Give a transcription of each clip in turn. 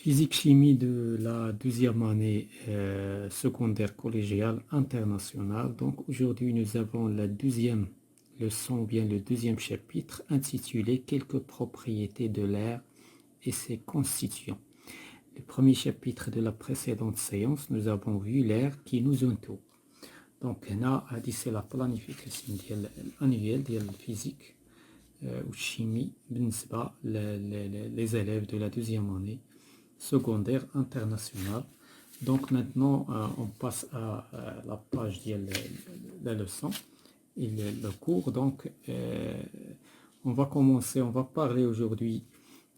Physique-chimie de la deuxième année secondaire collégiale internationale. Donc aujourd'hui nous avons la deuxième leçon, ou bien le deuxième chapitre intitulé Quelques propriétés de l'air et ses constituants. Le premier chapitre de la précédente séance, nous avons vu l'air qui nous entoure. Donc là, c'est la planification annuelle de la physique ou chimie les élèves de la deuxième année secondaire international. Donc maintenant on passe à la page de la leçon et le cours. Donc on va commencer, on va parler aujourd'hui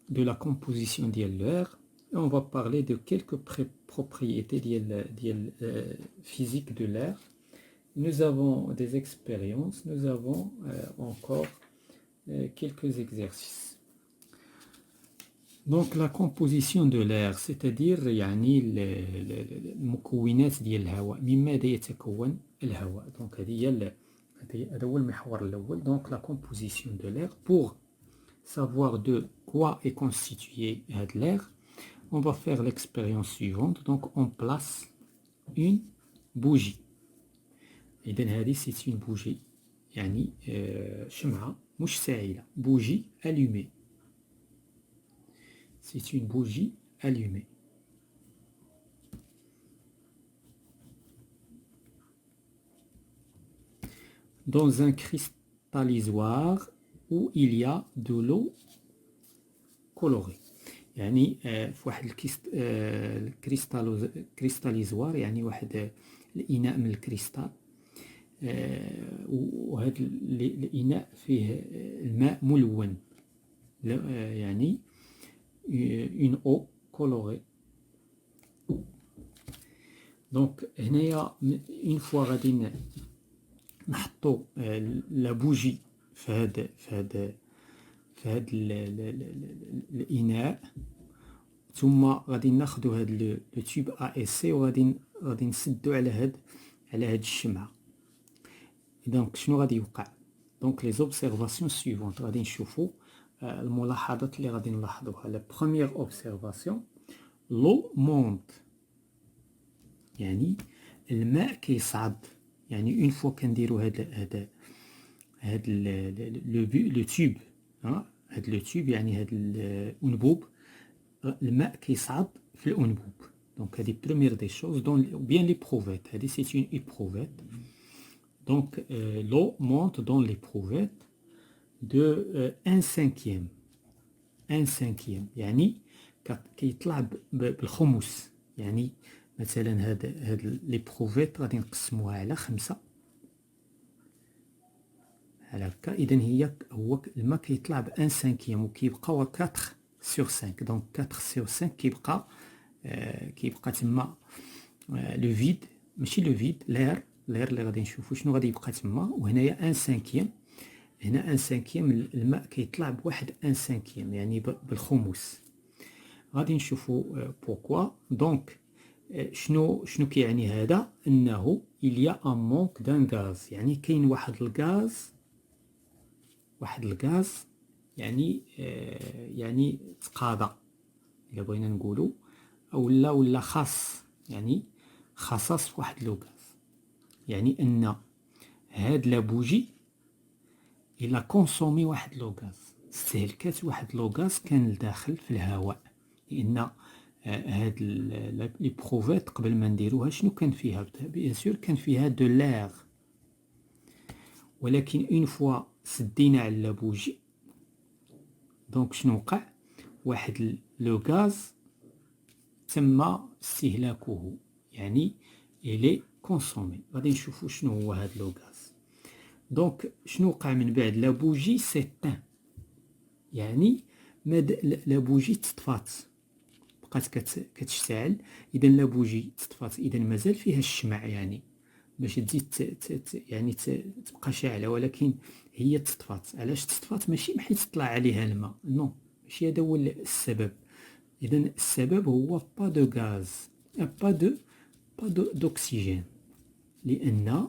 de la composition de l'air et on va parler de quelques propriétés physiques de l'air. Nous avons des expériences, nous avons encore quelques exercices. Donc la composition de l'air, c'est-à-dire يعني المكونات ديال الهواء، من ماذا يتكون الهواء. Donc هذا هو المحور الأول. Donc la composition de l'air. Pour savoir de quoi est constitué l'air, on va faire l'expérience suivante. Donc on place une bougie. إذن هذه c'est une bougie، يعني شمعة مشتعلة، bougie allumée. C'est une bougie allumée. Dans un cristallisoire où il y a de l'eau colorée. يعني في واحد الكريستاليزوار، يعني واحد الإناء من الكريستال، وهذا الإناء فيه الماء ملون، يعني une eau colorée. Donc هنايا une fois غادي نحطو لا بوجي في هذا الإناء، ثم غادي ناخدو هذا لو تيوب ASC وغادي نسدو على هاد الشمعة. دونك شنو غادي يوقع؟ دونك لي زوبسيرفاسيون سويفونت غادي نشوفو الملاحظات اللي غادي نلاحظوها. لا بروميير اوبسيرفاسيون، لو مونت، يعني الماء كيصعد. يعني اون فوا كنديرو هاد لو تيوب، هاد لو تيوب يعني هاد الانبوب، الماء كيصعد في الانبوب. دونك هادي بروميير دي شوز. دون بيان لي بروفيت، هادي سي اون ايبروفيت. دونك لو مونت دون ليبروفيت de 1/5. 1/5 يعني كيطلع بالخمس. يعني مثلا هاد لي بروفيت غادي نقسموها على 5 على هكا. اذا هو الماء كيطلع ب 1/5 وكيبقى 4/5. دونك 4/5 كيبقى تما لو فيد، ماشي لو فيد، لير اللي غادي نشوفو شنو غادي يبقى تما. وهنايا 1/5، هنا 1/5 الماء كيطلع بواحد 1/5 يعني بالخمس. غادي نشوفوا بوكوا. دونك شنو كيعني هذا؟ انه il y a un manque d'un gaz، يعني كاين واحد الغاز يعني تقاضى الا بغينا نقولوا، او لا خاص، يعني خصص واحد لو غاز. يعني ان هاد لابوجي إلا كونسومي واحد لو غاز، استهلكات واحد لو غاز كان لداخل في الهواء. لأن هاد لي بروفيت قبل ما نديروها شنو كان فيها؟ بيان سور كان فيها دو لاغ، ولكن اون فوا سدينا على لابوجي دونك شنو وقع؟ واحد لو غاز تم استهلاكه، يعني إلي كونسومي. غادي نشوفو شنو هو هاد لو غاز. دونك شنو وقع من بعد؟ لا بوجي سيتان، يعني لا بوجي تطفات، بقات كتشتعل. اذا لا بوجي تطفات، اذا مازال فيها الشمع، يعني باش تزيد يعني تبقى شاعله، ولكن هي تطفات. علاش تطفات؟ ماشي بحيث طلع عليها الماء، نو، ماشي هذا هو السبب. اذا السبب هو با دو غاز، با دوكسيجين، لان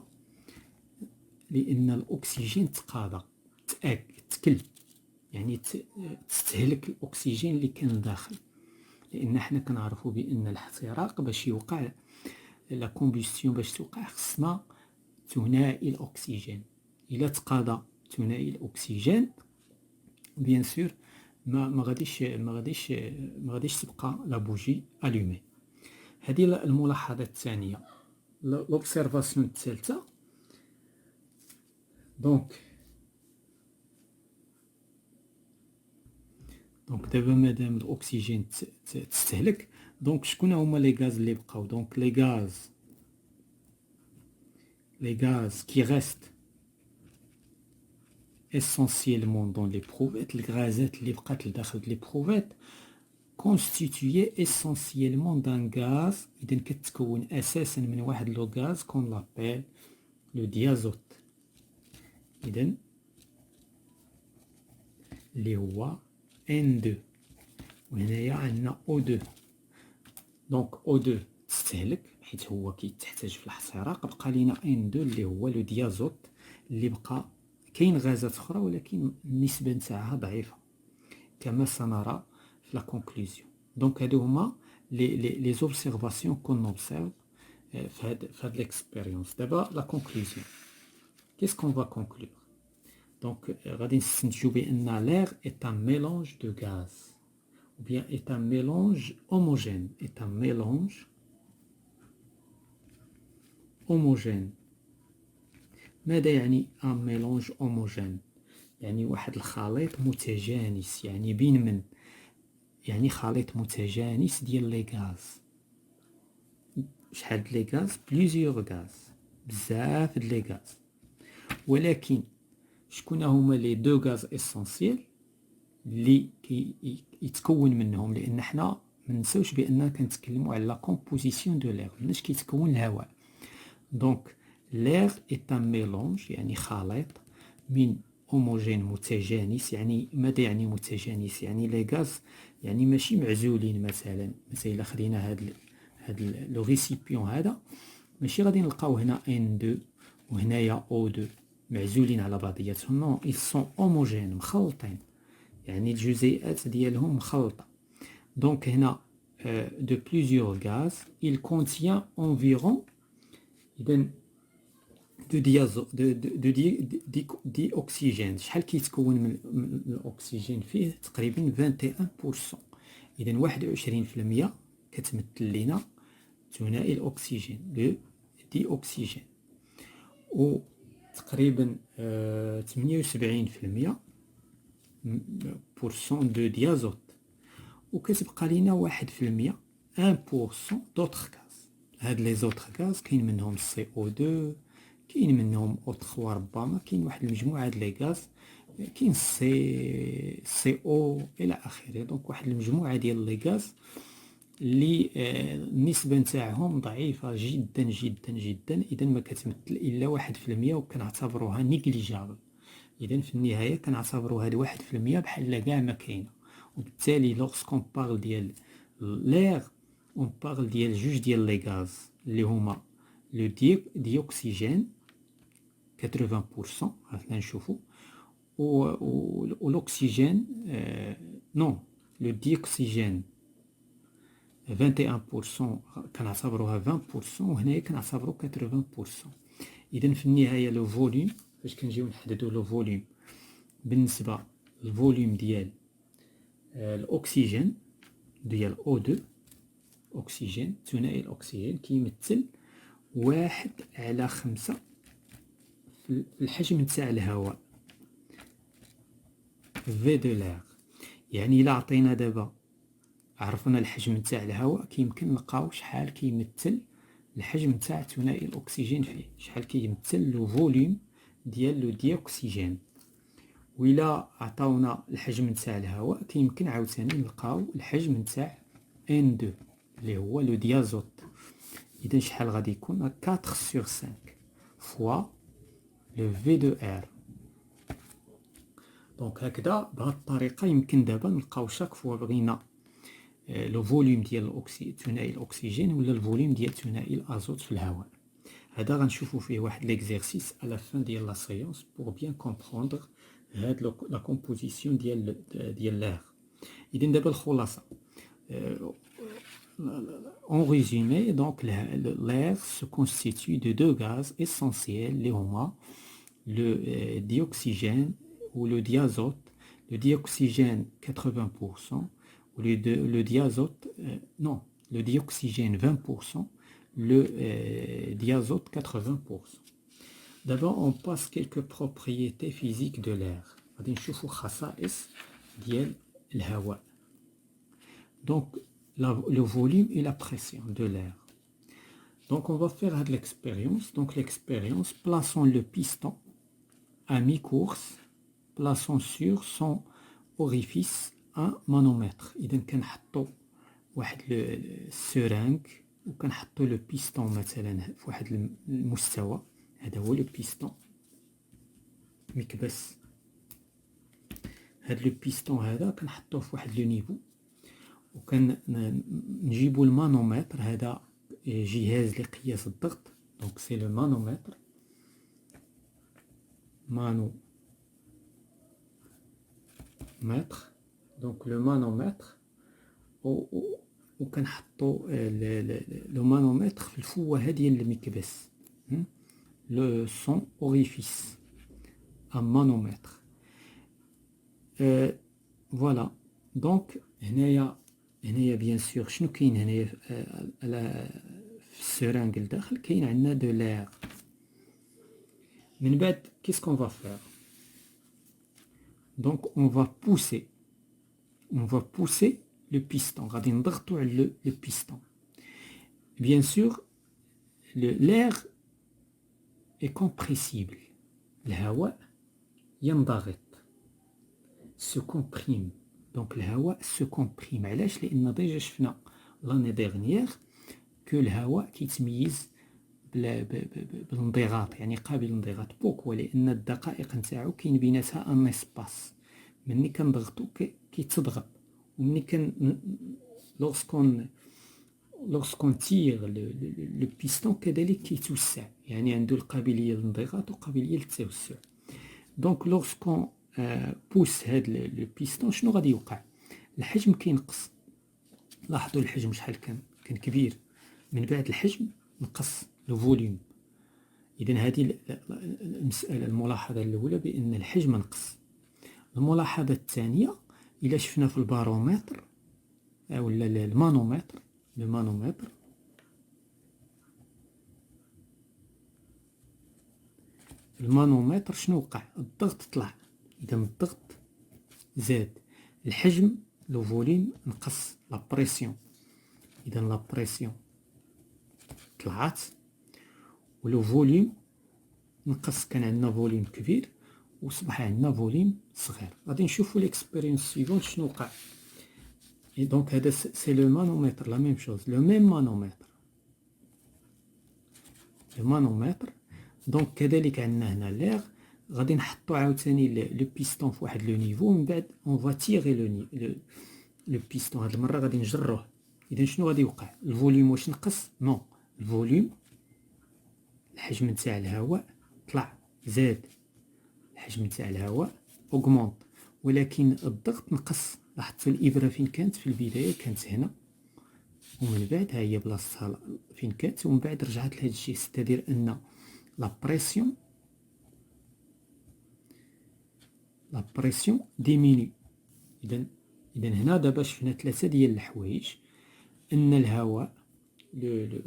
الأكسجين تقاضى، تأكل، يعني تستهلك الأكسجين اللي كان داخل. لان حنا كنعرفوا بان الاحتراق باش يوقع لا كومبوستيون باش توقع خصنا ثنائي الاكسجين. الا تقاضى ثنائي الاكسجين بيان سور ما غاديش تبقى لا بوجي الومي. هذه الملاحظه الثانيه. لوبسيرفاسيون الثالثه دونك دابا مادام الاكسجين تستهلك، دونك شكون هما لي غاز اللي بقاو؟ دونك لي غاز كي ريست essentiellement dans les prouvettes، الغازات اللي بقات لداخل لي بروفيت constitué essentiellement d'un gaz، إذن كتكون أساسا من واحد لو غاز كون لابيل لو ديازوت، إذن اللي هو N2. وهنايا عندنا O2. دونك O2 تستهلك حيت هو كيتحتاج في الاحتراق، بقى لينا N2 اللي هو لو ديازوت اللي بقى. كاين غازات اخرى ولكن النسبه نتاعها ضعيفه كما سنرى في لا كونكلوزيون. دونك هادو هما لي زوبسيرفاسيون كون نوبسيرف في هاد ليكسبيريونس. دابا لا كونكلوزيون كيس كون فا كونكلور؟ دونك غادي نستنتجو بان لير est un mélange de gaz ou bien est un mélange homogène. est un mélange homogène. ماذا يعني ان ميلونج هوموجين؟ يعني واحد الخليط متجانس. يعني بين من؟ يعني خليط متجانس ديال لي غاز. شحال د لي غاز؟ بليزيور غاز، بزاف د لي غاز. ولكن شكون هما لي دو غاز اسونسييل اللي يتكون منهم؟ لان حنا منساوش باننا كنتكلموا على لا كومبوزيسيون دو لير، مناش كيتكون الهواء. دونك l'air est un mélange يعني خليط من هوموجين متجانس. يعني ماذا يعني متجانس؟ يعني لي غاز يعني ماشي معزولين. مثلا الا خدينا هاد لو ريسيبيون هذا، ماشي غادي نلقاو هنا N2 وهنايا O2 معزولين على بعضياتهم. نو ils sont homogènes مخلطين، يعني الجزيئات ديالهم مخلطه. دونك هنا de plusieurs gaz il contient environ إذن دي أكسجين. شحال كيتكون من الأكسجين فيه؟ تقريبا 21%. إذن 21% كتمثل لينا ثنائي الأكسجين لو دي أكسجين، و تقريبا 78% دو ديازوت، وكتبقى لينا 1% 1% دوطخ غاز. هاد لي زوطخ غاز كاين منهم CO2، كاين منهم O3 ربما، كاين واحد المجموعة د لي غاز، كاين CO الى اخره. دونك واحد المجموعة ديال لي غاز اللي النسبة نتاعهم ضعيفة جدا جدا جدا. اذا ما كتمثل الا 1% وكنعتبروها نيجليجابل. اذا في النهاية كنعتبروا هاد 1% بحال كاع ما كاينة. وبالتالي لوغسكون بارل ديال لير اون بارل ديال جوج ديال لي غاز اللي هما لو ديوكسيجين 80%، عرفنا نشوفو، و l'oxygène non le dioxygène 21% كنعتبروها 20%، وهنايا كنعتبرو 80%. اذا في النهايه لو فوليوم فاش كنجيو نحددو لو فوليوم بالنسبه للفوليوم ديال الاكسجين ديال O2 اكسجين ثنائي الاكسجين كيمثل 1/5 في الحجم نتاع الهواء في دو لير. يعني الا عطينا دابا عرفنا الحجم نتاع الهواء، كيمكن نلقاو شحال كيمثل الحجم نتاع ثنائي الاكسجين فيه، شحال كيمثل لو فوليوم ديال لو ديوكسيجين. وإلا عطاونا الحجم نتاع الهواء كيمكن عاوتاني نلقاو الحجم نتاع N2 اللي هو لو ديازوت. اذا شحال غادي يكون؟ 4/5 فوا لو في دو ار. دونك هكذا بهذه الطريقه يمكن دابا نلقاو شاك فوا بغينا لو فوليوم ديال ثنائي الاكسجين ولا الفوليوم ديال ثنائي الازوت في الهواء. هذا غنشوفوا فيه واحد ليكزيرسيس على فان ديال لا سيونس بور بيان كومبروندر هاد لا كومبوزيسيون ديال لير. اذا دابا الخلاصه En résumé, donc l'air se constitue de deux gaz essentiels, les HOMA, le dioxygène ou le diazote. Le dioxygène 80%, ou le diazote, non, le dioxygène 20%, le diazote 80%. D'abord, on passe quelques propriétés physiques de l'air. غادي نشوفوا خصائص ديال الهواء. Donc, le volume et la pression de l'air. Donc, on va faire l'expérience. Donc, l'expérience, plaçons le piston à mi-course, plaçons sur son orifice un manomètre. إذا كنحطوا واحد السرنج وكنحطوا لو بيستون مثلا في واحد المستوى. هذا هو لو بيستون مكبس. هاد لو بيستون هذا كنحطوه في واحد لو نيفو وكنجيبوا المانومتر. هذا جهاز لقياس الضغط. دونك سي لو مانومتر. مانومتر. دونك لو مانومتر وكنحطوا لو مانومتر في الفوهه ديال المكبس. لو سون اوريفيس ان مانومتر. فوالا. دونك هنايا بيان سور شنو كاين هنايا في السرنج لداخل؟ كاين عندنا دو لير. من بعد qu'est-ce qu'on va faire? Donc on va pousser le piston. غادي نضغطوا على le piston. Bien sûr l'air est compressible. الهواء ينضغط. se comprime. Donc الهواء se comprime. علاش؟ لأن ديجا شفنا l'année dernière que الهواء كيتميز بالانضغاط، يعني قابل للانضغاط. بوكوا؟ لأن الدقائق نتاعو كاين بيناتها ان اسباس. ملي كنضغطو كيتضغط، وملي لورسكون تيغ لو بيستون كذلك كيتوسع، يعني عنده القابلية للانضغاط وقابلية للتوسع. دونك لورسكون بوس هاد لو بيستون شنو غادي يوقع؟ الحجم كينقص. لاحظوا الحجم شحال كان كبير. من بعد الحجم نقص لو فوليوم. اذا هذه المساله، الملاحظه الاولى بان الحجم نقص. الملاحظه الثانيه، الا شفنا في البارومتر ولا المانومتر شنو وقع؟ الضغط طلع. اذا الضغط زاد، الحجم لو فوليوم نقص، لا بريسيون. اذا لا بريسيون طلعت ولو فوليوم نقص. كان عندنا فوليوم كبير وصبح عندنا فوليوم صغير. غادي نشوفوا ليكسبيريونس سيفونت شنو وقع. اي دونك هذا سي لو مانومتر، لا ميم شوز، لو ميم مانومتر. دونك كذلك عندنا هنا ليغ. غادي نحطو عاوتاني لو بيستون في واحد لو نيفو، ومن بعد اون فا تيغي لو بيستون. هاد المره غادي نجروه. اذا شنو غادي يوقع؟ الفوليوم واش نقص؟ نو، الفوليوم الحجم نتاع الهواء طلع، زاد الحجم نتاع الهواء اوغمونط، ولكن الضغط نقص. لاحظتوا الابره فين كانت في البدايه؟ كانت هنا، ومن بعد ها هي بلاصتها فين كانت، ومن بعد رجعت لهاد الشيء. ستادير ان لا بريسيون ديميني. اذا هنا دابا شفنا ثلاثه ديال الحوايج. ان الهواء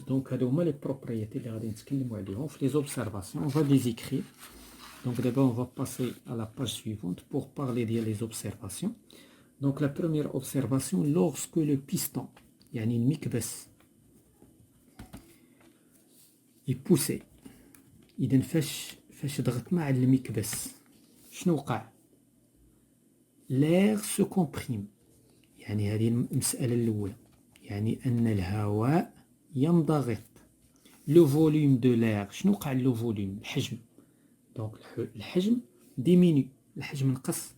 دونك هادو هما لي بروبريتي اللي غادي نتكلموا عليهم في لي زوبسيرفاسيون. On va les écrire. Donc d'abord on va passer à la page suivante pour parler des observations. Donc la première observation, lorsque le piston يعني المكبس est poussé. إذا فاش ضغطنا على المكبس شنو وقع؟ l'air se comprime. يعني هذه المسألة الأولى، يعني أن الهواء ينضغط. لو فوليوم دو l'air شنو وقع؟ لو فوليوم الحجم. دونك الحجم ديميني، الحجم نقص،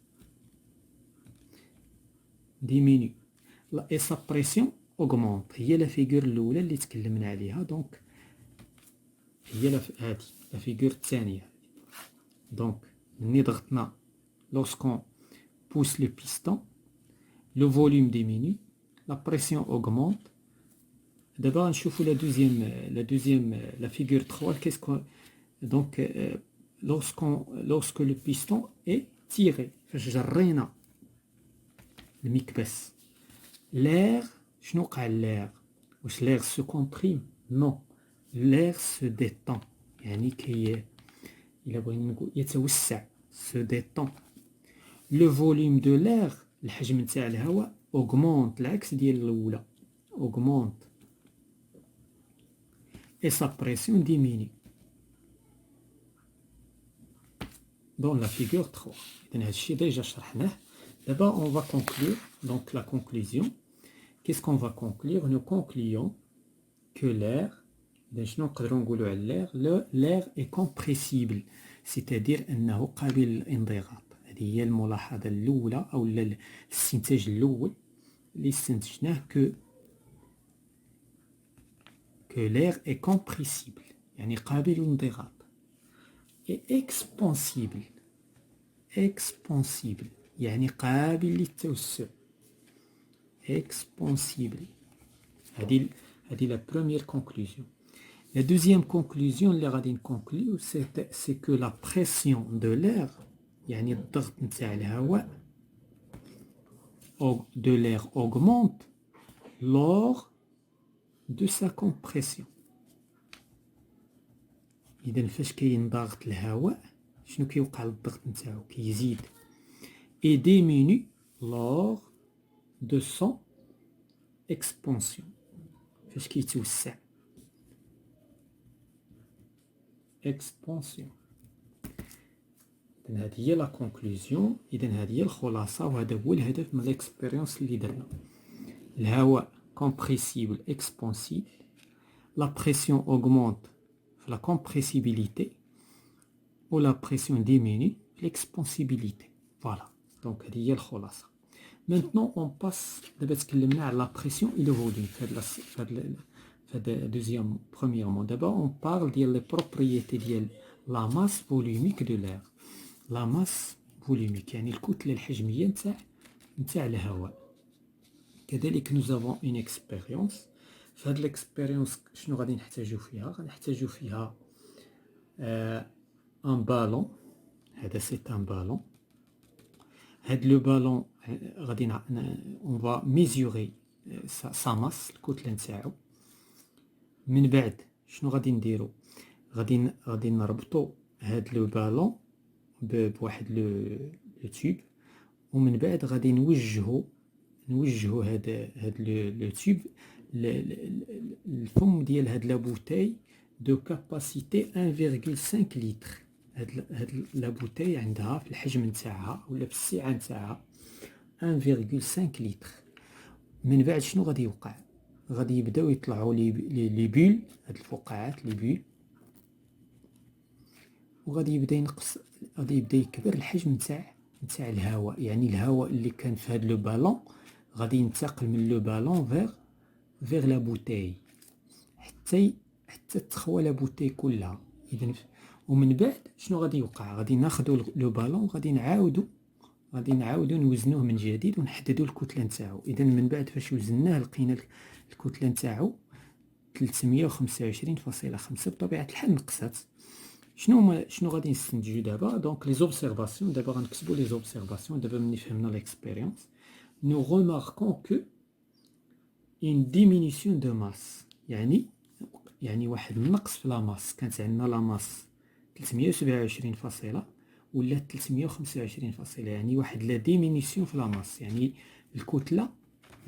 ديميني. اي سا بريسيون اوغمونط. هي لا فيغور الاولى اللي تكلمنا عليها. دونك هي هادي لا فيغور الثانيه. دونك ملي ضغطنا لورسكون بوس لو بيستون، لو فوليوم ديميني، la pression augmente. D'abord, on voit la figure 3. Donc, lorsque le piston est tiré, l'air, l'air se comprime? Non, l'air se détend. Se détend. Le volume de l'air, augmente, augmente. Et sa pression diminue. Dans la figure 3. D'abord, on va conclure. Donc, la conclusion. Qu'est-ce qu'on va conclure? Nous concluons que l'air, l'air est compressible. C'est-à-dire أنه قابل للانضغاط. هذه هي الملاحظة الأولى أو الاستنتاج الأول اللي استنتجناه que l'air est compressible. يعني قابل للانضغاط. Et expansible. Expansible. يعني قابل للتوسع. Expansible. هذه la première conclusion. La deuxième conclusion اللي غادي نكونكليو c'est que la pression de l'air يعني الضغط نتاع الهواء de l'air augmente lors de sa compression. إذا فاش كاين ضغط الهواء شنو كيوقع للضغط نتاعو؟ كيزيد. Et diminue lors de son expansion. فاش كيتوسع. expansion. إذن هذه هي لا كونكلوزيون. إذن هذه هي الخلاصة وهذا هو الهدف من الاكسبيريونس اللي درنا. الهواء compressible, expansible. La pression augmente la compressibilité ou la pression diminue l'expansibilité. Voilà. Donc هذه هي الخلاصة. Maintenant on passe دابا تكلمنا على la pression et le volume في هذا deuxième premièrement. D'abord on parle ديال les propriétés ديال la masse volumique de l'air. La masse volumique يعني الكتلة الحجمية نتاع الهواء. كذلك nous avons une expérience. في هذه الاكسبيريونس شنو غادي نحتاجو فيها؟ غنحتاجو فيها ان بالون. هذا سي ان بالون. هاد لو بالون غادي اون فا ميزوري سا ماس الكتله نتاعو. من بعد شنو غادي نديرو؟ غادي نربطو هاد لو بالون بواحد لو تيوب، ومن بعد غادي نوجهو هاد لو تيوب الفم ديال هاد لا بوتاي دو كاباسيتي 1.5 لتر. هاد لا بوتاي عندها في الحجم نتاعها ولا في السعه نتاعها 1.5 لتر. من بعد شنو غادي يوقع؟ غادي يبداو يطلعوا لي بول، هاد الفقاعات لي بول، وغادي يبدا ينقص، غادي يبدا يكبر الحجم نتاع الهواء. يعني الهواء اللي كان في هاد لو بالون غادي ينتقل من لو بالون فيغ لا بوتاي حتى تخوى لا بوتاي كلها. اذا ومن بعد شنو غادي يوقع؟ غادي ناخذوا لو بالون وغادي نعاودو نوزنوه من جديد ونحددوا الكتله نتاعو. اذا من بعد فاش وزناه لقينا الكتله نتاعو 325.5. بطبيعه الحال نقصات. شنو غادي نستنتجو دابا؟ دونك لي زوبسيرفاسيون. دابا غنكتبوا لي زوبسيرفاسيون دابا ملي فهمنا ليكسبيريونس. nous remarquons que une diminution de masse يعني واحد النقص في لا ماس. كانت عندنا لا ماس 327 فاصلة ولات 325 فاصلة، يعني واحد لا ديمينيسيون في لا ماس، يعني الكتلة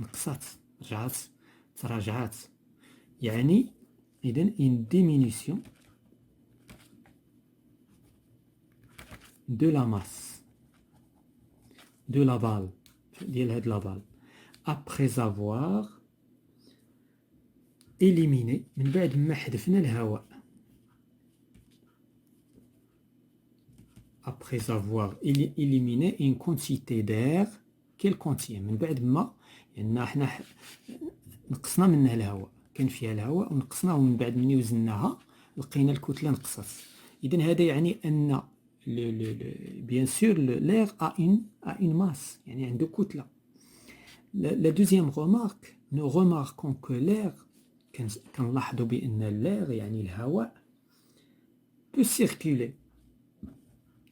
نقصات تراجعات. يعني إذن une diminution de la masse de la balle ديال هاد لا بال après avoir éliminé، من بعد ما حذفنا الهواء، après avoir éliminé une quantité d'air qu'elle contient. من بعد ما يعني حنا نقصنا منها الهواء، كان فيها الهواء ونقصناه، ومن بعد مني وزناها لقينا الكتلة نقصت. إذن هذا يعني أن bien sûr l'air a une masse، يعني عنده كتلة. La deuxième remarque, nous remarquons que l'air, كنلاحظوا بأن l'air يعني الهواء peut circuler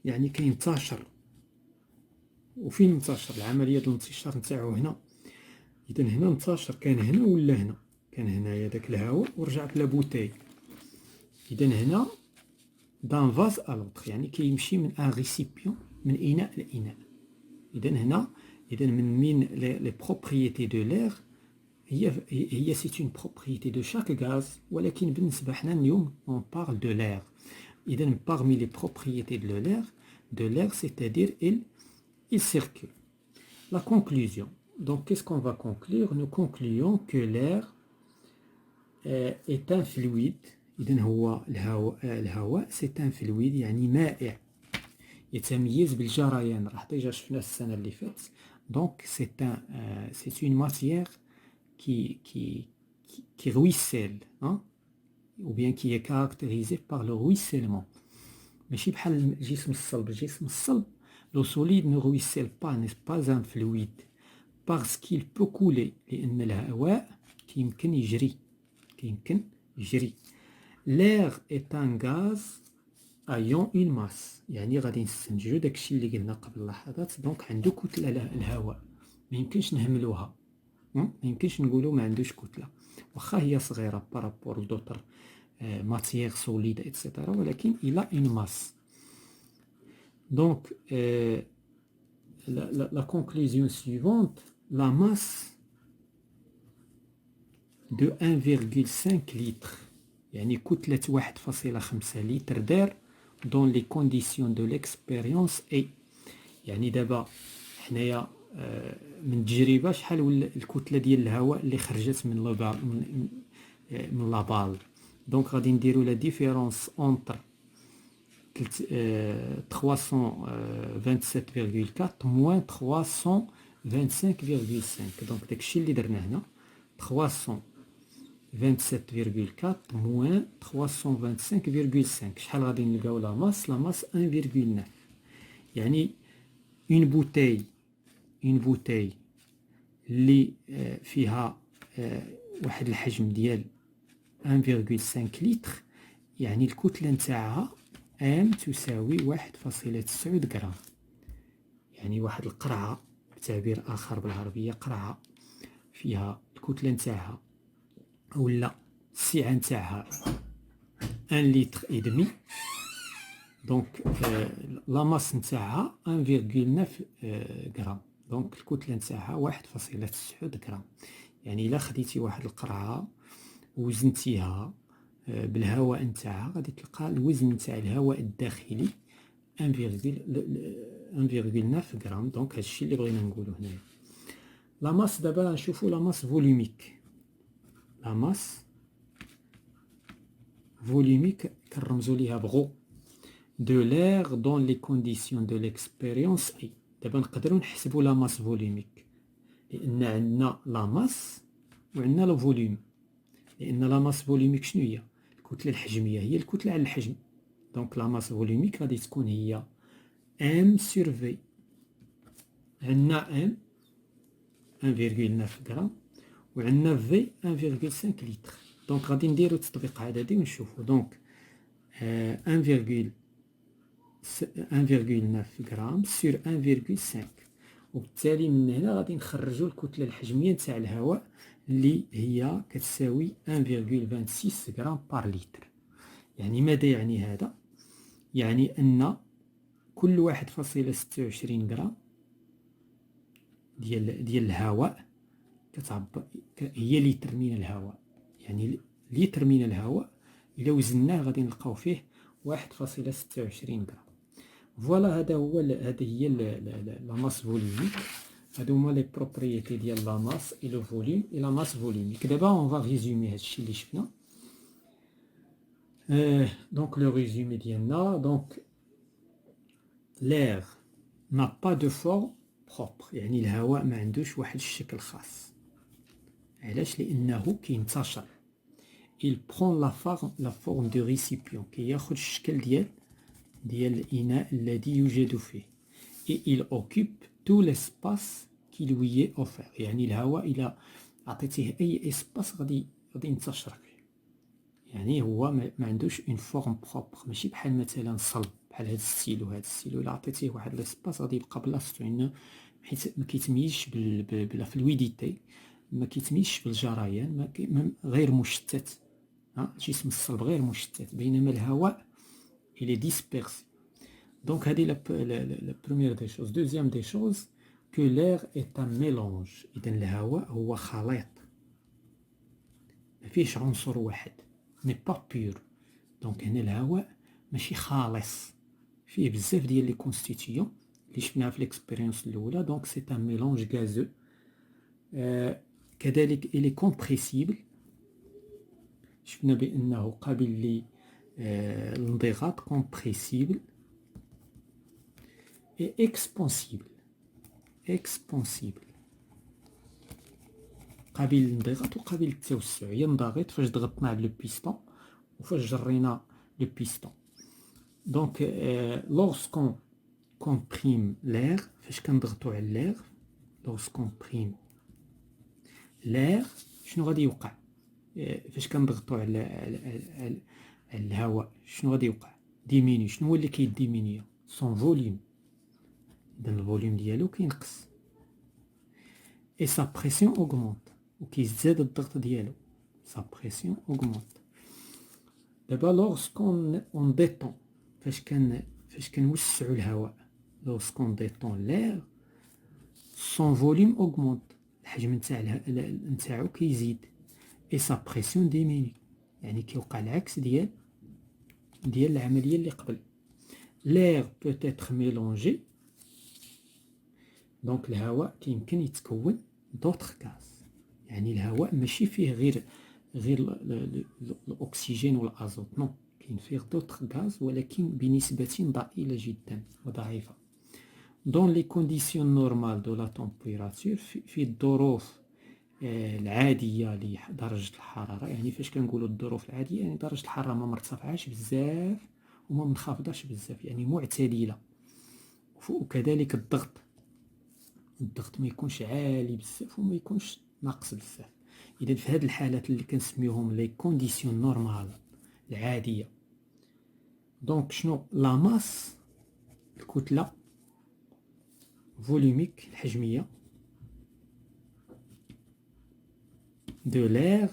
يعني كينتشر. وفين انتشر العملية ديال الانتشار نتاعو هنا؟ إذا هنا انتشر، كان هنا ولا هنا؟ كان هنايا داك الهواء ورجع في لابوتاي. إذا هنا دان فاز ألوطخ يعني كيمشي من ان ريسيبيون، من إناء لإناء. إذا هنا من لي بروبريتي دو لير هي سي اون بروبريتي دو شاك غاز، ولكن بالنسبة حنا اليوم اون بارل دو لير. إذا parmi les propriétés de l'air, c'est-à-dire il circule. La conclusion. Donc, qu'est-ce qu'on va conclure? Nous concluons que l'air est un fluide. إذن هو الهواء c'est un fluide يعني مائع يتميز بالجريان. راح ديجا شفنا السنة اللي فاتت. Donc, c'est une matière qui ruisselle, hein? Ou bien qui est caractérisée par le ruissellement. ماشي بحال الجسم الصلب. الجسم الصلب le solide ne ruisselle pas, n'est pas un fluide parce qu'il peut couler لأن الهواء كيمكن يجري. L'air est un gaz ayant une masse يعني غادي نستنتجو داكشي اللي قلنا قبل لحظات. دونك عنده كتلة الهواء، ما يمكنش نهملوها، ما يمكنش نقولوا ما عندوش كتلة واخا هي صغيرة بارابور لدوطر matière solide, etc. ولكن il a une masse. Donc, la conclusion suivante, la masse de 1,5 litre, يعني كتلة 1.5 litre d'air dans les conditions de l'expérience est. يعني دابا حنايا من التجربة شحال ولا الكتلة ديال الهواء اللي خرجت من لابال. Donc, غادي نديرو la différence entre 327,4 moins 325,5. Donc, داكشي اللي درنا هنا 327,4 moins 325,5. شحال غادي نلقاو لا ماس؟ لا ماس 1,9. يعني une bouteille اللي فيها واحد الحجم ديال 1,5 لتر، يعني الكتلة نتاعها ام تساوي 1.9 غرام. يعني واحد القرعة بتعبير آخر بالعربية، قرعة فيها الكتلة نتاعها ولا السعة نتاعها 1 لتر اي دمي. دونك لا ماس نتاعها 1,9 غرام. دونك الكتلة نتاعها 1.9 غرام. يعني إلا خديتي واحد القرعة وزنتيها بالهواء نتاعها غادي تلقى الوزن نتاع الهواء الداخلي 1,9 غرام. دونك هادشي اللي بغينا نقولو هنايا. لا ماس دابا نشوفو لا ماس فوليميك. لا ماس فوليميك كنرمزو ليها بغو de l'air dans les conditions de l'expérience اي. دابا نقدروا نحسبوا لا ماس فوليميك لان عندنا لا ماس وعندنا لو فوليوم. لان لا ماس فوليميك شنو هي؟ الكتله الحجميه هي الكتله على الحجم. دونك لا ماس فوليميك غادي تكون هي ام سور في. عندنا ام 1,9 غرام وعندنا في 1,5 لتر. دونك غادي نديرو تطبيق عددي ونشوفو. دونك 1,9 غرام سور 1,5. وبالتالي من هنا غادي نخرجوا الكتله الحجميه نتاع الهواء اللي هي كتساوي 1,26 غرام بار لتر. يعني ماذا يعني هذا؟ يعني ان كل 1.26 غرام ديال الهواء كتعبر هي لتر من الهواء. يعني لتر من الهواء الا وزناه غادي نلقاو فيه 1.26 غرام. فوالا هذا هي لا ماس فوليميك. هادو هما لي بروبريتي ديال لا ماس اي لو فوليوم اي لا ماس فوليميك. دابا اون فا ريزومي هادشي اللي شفنا. دونك لو ريزومي ديالنا. دونك l'air n'a pas de forme propre. يعني الهواء ما عندوش واحد الشكل خاص. علاش؟ لانه كينتشر. il prend la forme de récipient. كياخذ الشكل ديال الإناء الذي يوجد فيه. et il occupe tout l'espace qui lui est offert. يعني الهواء إلا عطيتيه أي إسباس غادي ينتشر فيه. يعني هو ما عندوش اون فورم بروبر، ماشي بحال مثلا صلب بحال هاد الستيلو. هاد الستيلو الا عطيتيه واحد ليسباس غادي يبقى بلاصتو، يعني حيت ما كيتميزش بلا فلويديتي، ما كيتميزش بالجريان، غير مشتت. الجسم الصلب غير مشتت، بينما الهواء il est dispersé. Donc هذه la première des choses. Deuxième des choses, que l'air est un mélange. إذن الهواء هو خليط، ما فيهش عنصر واحد، مي با بيور. دونك هنا الهواء ماشي خالص، فيه بزاف ديال لي كونستيتيون اللي شفناها في ليكسبيريونس الاولى. دونك سي ان ميلونج غازو. كذلك الي كومبريسيبل، شفنا بانه قابل للانضغاط، كومبريسيبل. اي اكسبانسيبل، اكسبانسيبل قابل للانضغاط وقابل للتوسع. ينضغط فاش ضغطنا على لو بيستون وفاش جرينا لو بيستون. دونك لورسكون كومبريم لير، فاش كنضغطو على لير، لورسكون بريم لير شنو غادي يوقع؟ فاش كنضغطو على الهواء شنو غادي يوقع؟ ديميني. شنو هو اللي كيديمينيو؟ سون فوليوم. اذا الفوليوم ديالو كينقص. اي سا بريسيون اوغمونت، وكيزداد الضغط ديالو. سا بريسيون اوغمونت. دابا لورسكون اون ديتون، فاش كنوسعو الهواء، لورسكون ديتون لير سون فوليوم اوغمونت، الحجم نتاعو كيزيد. اي سا بريسيون ديميني، يعني كيوقع العكس ديال العمليه اللي قبل. لير بوتيتر ميلونجي، دونك الهواء كيمكن يتكون دوطخ غاز. يعني الهواء ماشي فيه غير الاكسجين والازوت، نو، كاين فيه دوطخ غاز ولكن بنسبة ضئيلة جدا وضعيفة. دون لي كونديسيون نورمال دو لا تمبيراتور، في الظروف العادية لدرجة الحرارة. يعني فاش كنقولوا الظروف العادية، يعني درجة الحرارة ما مرتفعاش بزاف وما منخفضاش بزاف، يعني معتدلة. وكذلك الضغط ما يكونش عالي بزاف وما يكونش ناقص بزاف. اذا في هذه الحالات اللي كنسميوهم لي كونديسيون نورمال العاديه، دونك شنو لا ماس، الكتله فوليميك الحجميه دو لير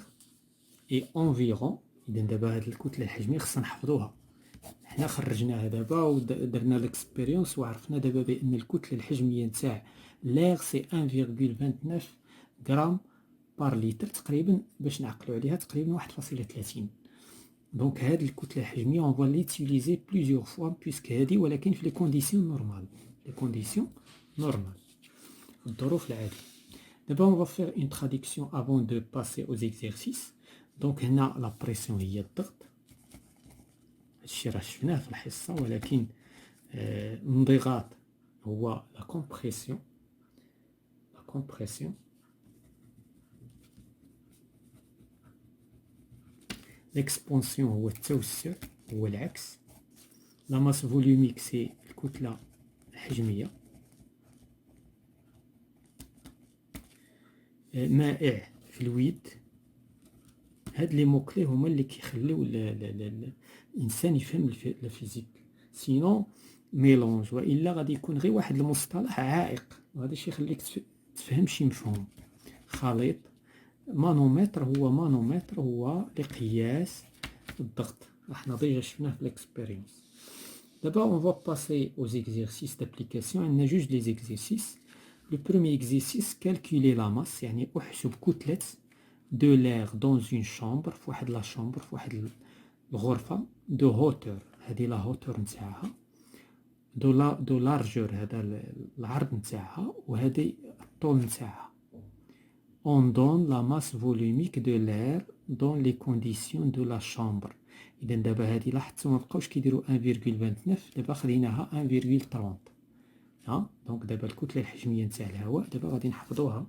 اي انفيرون. اذا دابا هذه الكتله الحجميه خصنا نحفظوها. حنا خرجناها دابا ودرنا ليكسبيريونس وعرفنا دابا بان الكتله الحجميه نتاع لير سي 1.29 غرام بار لتر تقريبا، باش نعقلوا عليها تقريبا 1.30. دونك هاد الكتله الحجميه اون فوا ليتيليزي بليزيور فوا بويسك هادي، ولكن في لي كونديسيون نورمال، لي كونديسيون نورمال، الظروف العاديه. دابا اون فا فير اون تراديكسيون افون دو باسي او زيكزيرسيس. دونك هنا لا بريسيون هي الضغط، هادشي راه شفناه في الحصه، ولكن الانضغاط هو لا كومبريسيون. لا كومبريسيون، ليكسبونسيون هو التوسع، هو العكس. لا ماس فوليوميك سي الكتله الحجميه. مائع فلويد. هاد لي موكلي هما اللي كيخليو الانسان يفهم الفيزيك. سينون ميلونج، والا غادي يكون غير واحد المصطلح عائق، وهذا الشيء يخليك تفهم شي مفهوم. خليط. مانومتر هو لقياس الضغط، حنا ديجا شفناه في ليكسبيريونس. دابا اون فوا باسي aux exercices d'application. عندنا جوج لي زيكزيرسيس. لو بروميي اكزيرسيس كالكولي لا ماس، يعني احسب كتلة دو لير دون اون شامبر، في واحد لا شامبر، في واحد الغرفة. دو هوتور، هادي لا هوتور نتاعها. دو لارجور، هذا العرض نتاعها، وهذه الطول نتاعها. on donne la masse volumique de l'air dans les conditions de la chambre. إذا دابا هادي لاحظتوا ما بقاوش كيديروا 1.29، دابا خديناها 1.30. دونك دابا الكتلة الحجمية نتاع الهواء دابا غادي نحفظوها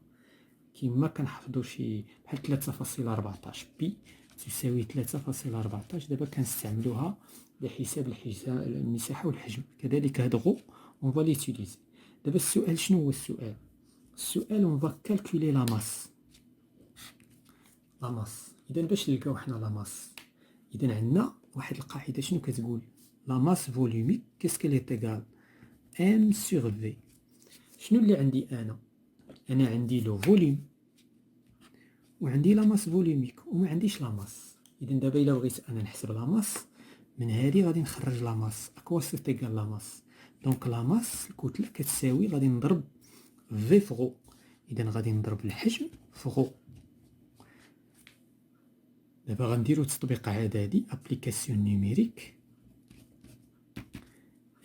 كيما كنحفظوا شي بحال 3.14 بي تساوي 3.14. دابا كنستعملوها لحساب المساحة والحجم. كذلك هاد غو اون فوا ليتيليزي. دابا السؤال شنو هو السؤال؟ السؤال on va calculer la masse. لا ماس. اذا باش نلقاو حنا لا ماس، اذا عندنا واحد القاعده شنو كتقول؟ لا ماس فوليوميك كيسكو لي تيغال ام سور في. شنو اللي عندي انا عندي لو فوليوم وعندي لا ماس فوليوميك وما عنديش لا ماس. اذا دابا الا بغيت انا نحسب لا ماس من هذه غادي نخرج لا ماس اكوا سو تيغال لا ماس. دونك لا ماس الكتله كتساوي غادي نضرب في فغو. اذا غادي نضرب الحجم فغو. دابا غنديرو تطبيق عددي ابليكاسيون نيميريك.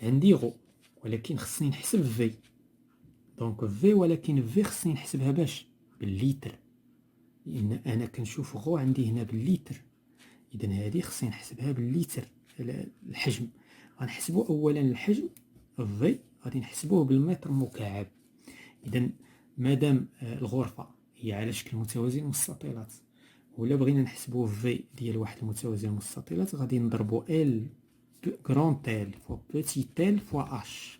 عندي غو ولكن خصني نحسب في. دونك في ولكن في خصني نحسبها باش بالليتر، لان انا كنشوف غو عندي هنا بالليتر. اذا هذه خصني نحسبها بالليتر. الحجم غنحسبو اولا الحجم في غادي نحسبوه بالمتر مكعب. اذا مادام الغرفه هي على شكل متوازي المستطيلات ولا بغينا نحسبوه في ديال واحد المتوازي المستطيلات غادي نضربو ال غران تيل فوا بوتي تيل فوا اش،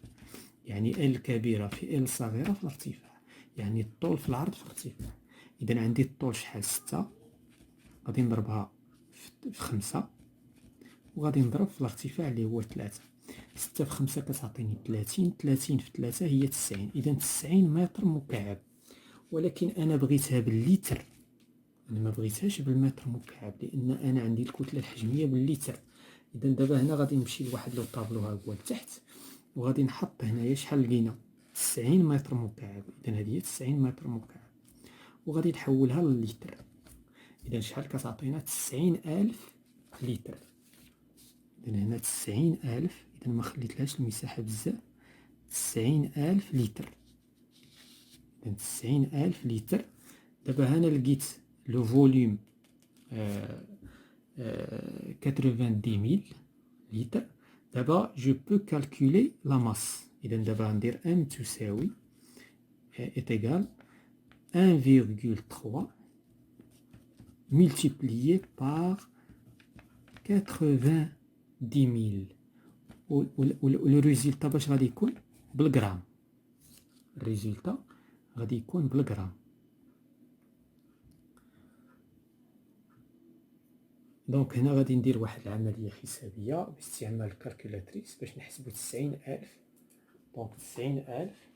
يعني ال كبيره في ال صغيره في الارتفاع، يعني الطول في العرض في الارتفاع. اذا عندي الطول شحال 6 غادي نضربها في 5 وغادي نضرب في الارتفاع اللي هو 3. 6 في 5 كتعطيني 30. 30 في 3 هي 90. اذا 90 متر مكعب. ولكن انا بغيتها بالليتر، انا ما بغيتهاش بالمتر مكعب لان انا عندي الكتله الحجميه بالليتر. اذا دابا هنا غادي نمشي لواحد لو طابلو ها هو لتحت وغادي نحط هنايا شحال لقينا 90 متر مكعب. اذا هذه هي 90 متر مكعب وغادي نحولها للتر. اذا شحال كتعطينا 90,000 لتر. اذا هنا 90,000. اذا ما خليتلهاش المساحه بزاف. 90,000 لتر. اذا 90,000 لتر. دابا هنا لقيت لو فوليوم 90,000 litres. D'abord, je peux calculer la masse. إذا دابا غندير M تساوي est égal 1,3 multiplié par 90,000 و الريزلتا باش غادي يكون بالغرام. الريزلتا غادي يكون بالغرام. دونك هنا غادي ندير واحد العملية حسابية باستعمال الكالكولاتريس باش نحسبو 90,000. دونك 90,000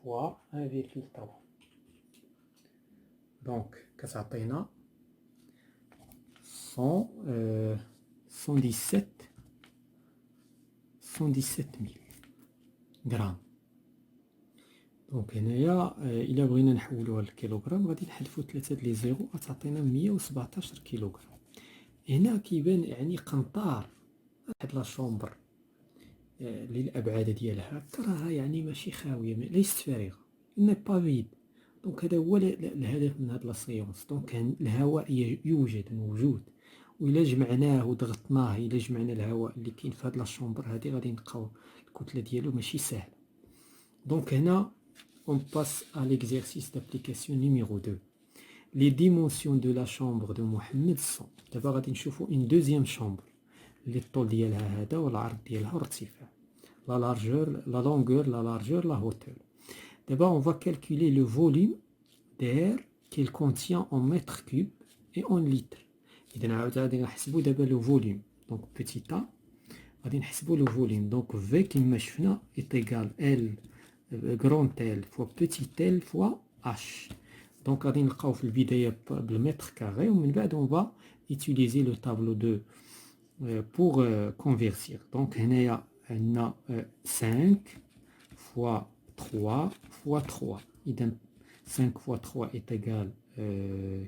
فوا 1,3 دونك كتعطينا 117,000 غرام. دونك هنايا الا بغينا نحولوها للكيلوغرام غادي نحذفو 3 لي زيرو غتعطينا 117 كيلوغرام. هنا كيبان يعني قنطار واحد لا شومبر للابعاد ديالها راها يعني ماشي خاويه، ليست فارغه، ني با فيد. دونك هذا هو الهدف من هاد لا سيونس. دونك الهواء يوجد موجود، وإلا جمعناه وضغطناه، إلا جمعنا الهواء اللي كاين في هاد لا شومبر هادي غادي نلقاو الكتله ديالو ماشي ساهله. دونك هنا on passe à l'exercice d'application numéro 2. Les dimensions de la chambre de Mohamed sont. D'abord غادي نشوفو une deuxième chambre اللي الطول ديالها هذا والعرض ديالها والارتفاع. La largeur, la longueur, la largeur, la hauteur. D'abord, on va calculer le volume d'air qu'il contient en mètres cubes et en litres. إذا عاود غادي نحسبو دابا لو فوليوم. دونك بوتي تا غادي نحسبو لو فوليوم. دونك في كيما شفنا est égal L grand L fois petit L fois H. دونك غادي نلقاو في البداية بالمتر كاري ومن بعد on va utiliser le tableau de pour convertir. دونك هنايا عندنا 5 fois 3 fois 3. إذا 5 fois 3 est égal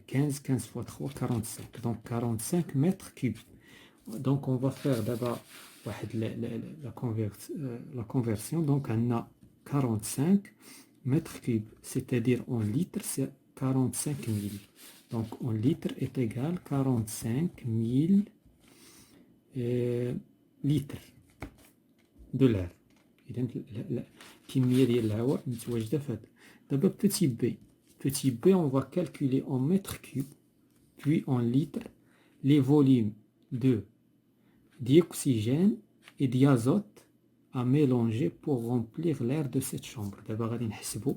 15. 15 fois 3 45. Donc 45 mètres cubes. Donc on va faire d'abord la conversion. Donc on a 45 mètres cubes, c'est-à-dire en litres c'est 45 000. Donc en litres est égal 45 000 litres de l'air. إذا الكمية ديال الهواء متواجدة في هذا. دابا petit b. Petit b, on va calculer en mètres cubes puis en litres les volumes de dioxygène et d'azote à mélanger pour remplir l'air de cette chambre. D'abord غادي نحسبوا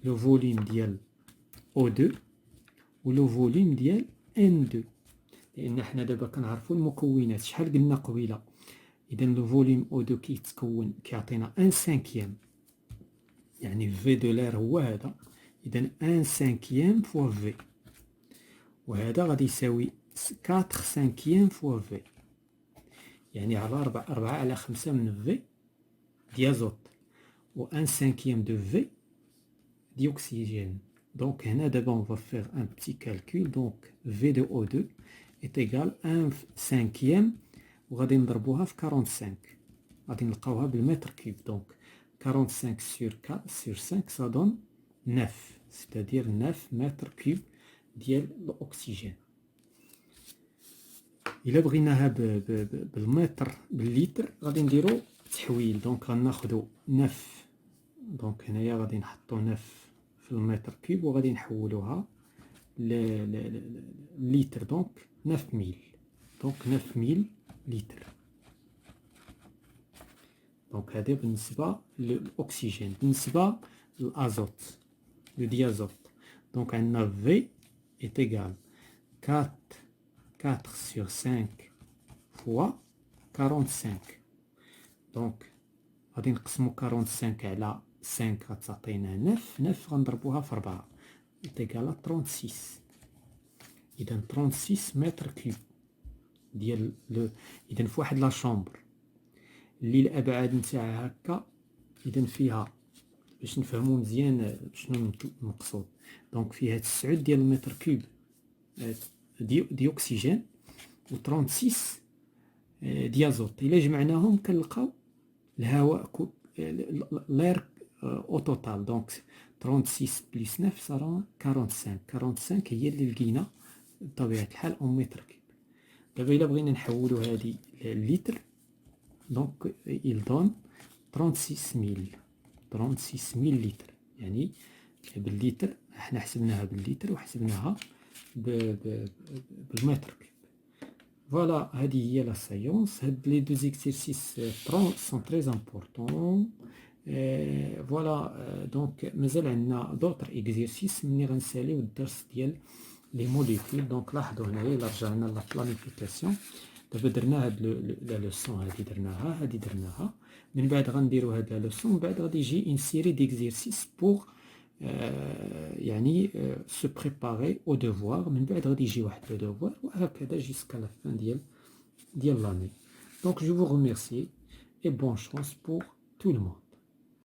le volume ديال O2 و le volume ديال N2 لان حنا دابا كنعرفوا المكونات. شحال قلنا قبيله؟ اذا le volume O2 كيتكون كيعطينا 1/5 يعني V de l'air هو هذا. اذا 1/5 fois V وهذا غادي يساوي 4/5 fois V يعني على 4/5 من V ديازوت و 1/5 de V d'oxygène. Donc هنا دابا on va faire un petit calcul. Donc V de O2 est égal à 1/5 وغادي نضربوها في 45 غادي نلقاوها بالمتر كيوب. Donc 45 sur 5 ça donne 9 c'est-à-dire 9 mètres cubes ديال الأكسجين. إلا بغيناها بالمتر بالليتر غادي نديرو تحويل. دونك غناخدو 9 دونك هنايا غادي نحطو 9 في المتر كيوب وغادي نحولوها لليتر. دونك 9000 دونك 9000 لتر. دونك هذا بالنسبة للأكسجين. بالنسبة للأزوت le diazote. Donc عندنا V est égal 4 sur 5 fois 45. Donc غادي نقسمو 45 على 5 غتعطينا 9 غنضربوها في 4 est égal à 36. إذا 36 متر كيوب ديال إذا في واحد لا شومبر اللي الأبعاد نتاعها هكا. إذا فيها باش نفهمو مزيان شنو المقصود. دونك فيها 9 ديال المتر كيوب دي أكسجين و 36 ديازوت. إلا جمعناهم كنلقاو الهواء لير أو توتال. دونك 36 بلس 9 صار 45 هي اللي لقينا بطبيعة الحال أو متر كيوب. دابا إلا بغينا نحولو هادي للتر دونك il donne 36000 لتر يعني بالليتر. احنا حسبناها بالليتر وحسبناها بالمتر كيوب. فوالا هذه هي لا سايونس. هاد لي دو زيكسيرسيس سون تري امبورطون. فوالا دونك مازال عندنا دوطر اكزيرسيس مني غنساليو الدرس ديال لي موليكول. دونك لاحظوا هنايا الا رجعنا لا بلانيفيكاسيون دابا درنا هاد لا لوسون هادي درناها هادي درناها. من بعد غنديرو هاد لا لوسون من بعد غادي يجي اون سيري ديكزيرسيس بوغ يعني سو بريباري او دوفوار. من بعد غادي يجي واحد لو دوفوار وهكذا جيسكا لا فان ديال لاني. دونك جو فو ريميرسي et bonne chance pour tout le monde.